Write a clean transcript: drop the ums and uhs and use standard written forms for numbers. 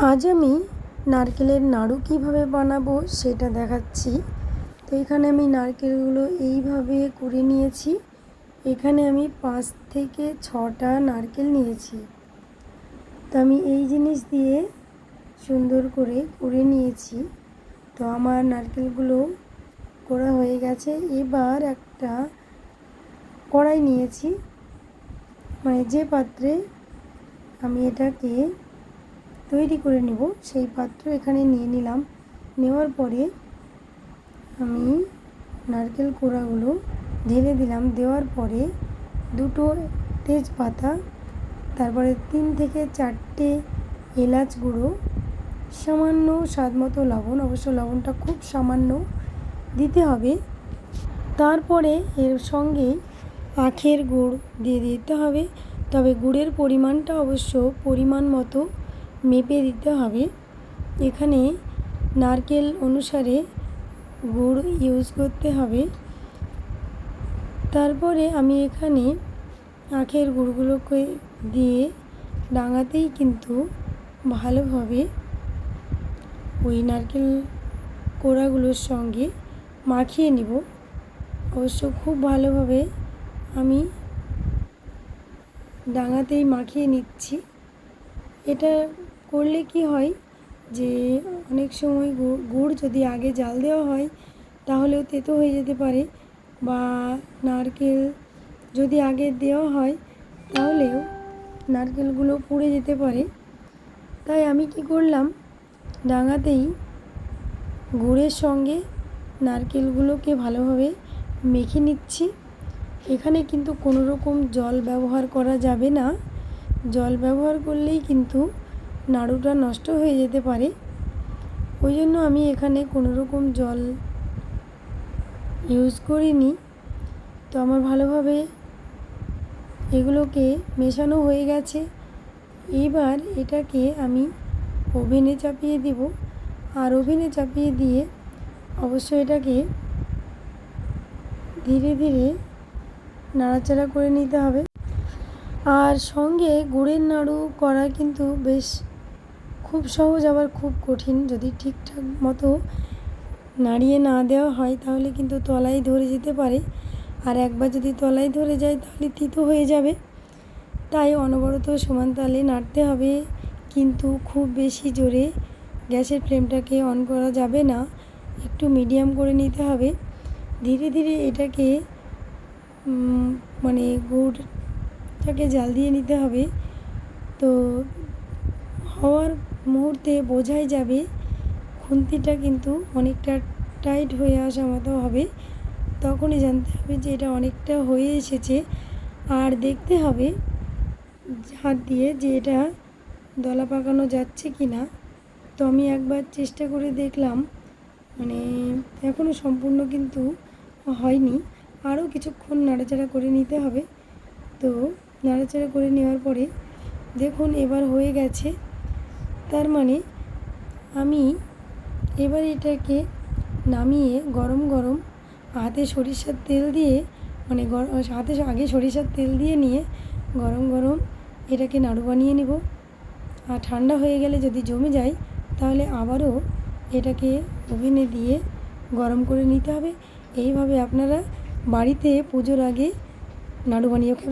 আজ আমি নারকেলের নাড়ু কীভাবে বানাবো সেটা দেখাচ্ছি। তো এখানে আমি নারকেলগুলো এইভাবে কুড়ে নিয়েছি। এখানে আমি 5 থেকে 6টা নারকেল নিয়েছি। তো আমি এই জিনিস দিয়ে সুন্দর করে কুড়ে নিয়েছি। তো আমার নারকেলগুলো কোড়া হয়ে গেছে। এবার একটা কড়াই নিয়েছি, মানে যে পাত্রে আমি এটাকে তৈরি করে নেব সেই পাত্র এখানে নিয়ে নিলাম। নেওয়ার পরে আমি নারকেল কোড়াগুলো ঢেলে দিলাম। দেওয়ার পরে 2টো তেজপাতা, তারপরে 3 থেকে 4টে এলাচ গুঁড়ো, সামান্য স্বাদ মতো লবণ, অবশ্য লবণটা খুব সামান্য দিতে হবে। তারপরে এর সঙ্গে আখের গুড় দিয়ে দিতে হবে, তবে গুড়ের পরিমাণটা অবশ্য পরিমাণ মতো মেপে দিতে হবে। এখানে নারকেল অনুসারে গুড় ইউজ করতে হবে। তারপরে আমি এখানে আখের গুড়গুলোকে দিয়ে ডাঙাতেই কিন্তু ভালোভাবে ওই নারকেল কোড়াগুলোর সঙ্গে মাখিয়ে নিব। অবশ্য খুব ভালোভাবে আমি ডাঙাতেই মাখিয়ে নিচ্ছি। এটা করলে কি হয় যে অনেক সময় গুড় যদি আগে জাল দেওয়া হয় তাহলেও তেতো হয়ে যেতে পারে, বা নারকেল যদি আগে দেওয়া হয় তাহলেও নারকেলগুলো পুড়ে যেতে পারে। তাই আমি কি করলাম, ডাঙাতেই গুড়ের সঙ্গে নারকেলগুলোকে ভালোভাবে মেখে নিচ্ছি। এখানে কিন্তু কোনো রকম জল ব্যবহার করা যাবে না। জল ব্যবহার করলেই কিন্তু নাড়ুটা নষ্ট হয়ে যেতে পারে। ওই জন্য আমি এখানে কোনো রকম জল ইউজ করিনি। তো আমার ভালোভাবে এগুলোকে মেশানো হয়ে গেছে। এবার এটাকে আমি ওভেনে চাপিয়ে দিব। আর ওভেনে চাপিয়ে দিয়ে অবশ্য এটাকে ধীরে ধীরে নাড়াচাড়া করে নিতে হবে। আর সঙ্গে গুড়ের নাড়ু করা কিন্তু বেশ খুব সহজ, আবার খুব কঠিন। যদি ঠিকঠাক মতো নাড়িয়ে না দেওয়া হয় তাহলে কিন্তু তলায় ধরে যেতে পারে। আর একবার যদি তলায় ধরে যায় তাহলে তিতো হয়ে যাবে। তাই অনবরত সমান তালে নাড়তে হবে, কিন্তু খুব বেশি জোরে গ্যাসের ফ্লেমটাকে অন করা যাবে না, একটু মিডিয়াম করে নিতে হবে। ধীরে ধীরে এটাকে মানে গুড়টাকে জাল দিয়ে নিতে হবে। তো হওয়ার মুহূর্তে বোঝাই যাবে খুন্তিটা কিন্তু অনেকটা টাইট হয়ে আসা মতো হবে। তখনই জানতে হবে যে এটা অনেকটা হয়ে এসেছে। আর দেখতে হবে হাত দিয়ে যে এটা দলা পাকানো যাচ্ছে কি না। তো আমি একবার চেষ্টা করে দেখলাম, মানে এখনও সম্পূর্ণ কিন্তু হয়নি, আরও কিছুক্ষণ নাড়াচাড়া করে নিতে হবে। তো নাড়াচাড়া করে নেওয়ার পরে দেখুন এবার হয়ে গেছে। তার মানে আমি এবার এটাকে নামিয়ে গরম গরম হাতে সরিষার তেল দিয়ে, মানে হাতে আগে সরিষার তেল দিয়ে নিয়ে গরম গরম এটাকে নাড়ু বানিয়ে নিব। আর ঠান্ডা হয়ে গেলে যদি জমে যায় তাহলে আবারও এটাকে ওভেনে দিয়ে গরম করে নিতে হবে। এইভাবে আপনারা বাড়িতে পুজোর আগে নাড়ু বানিয়ে খাবেন।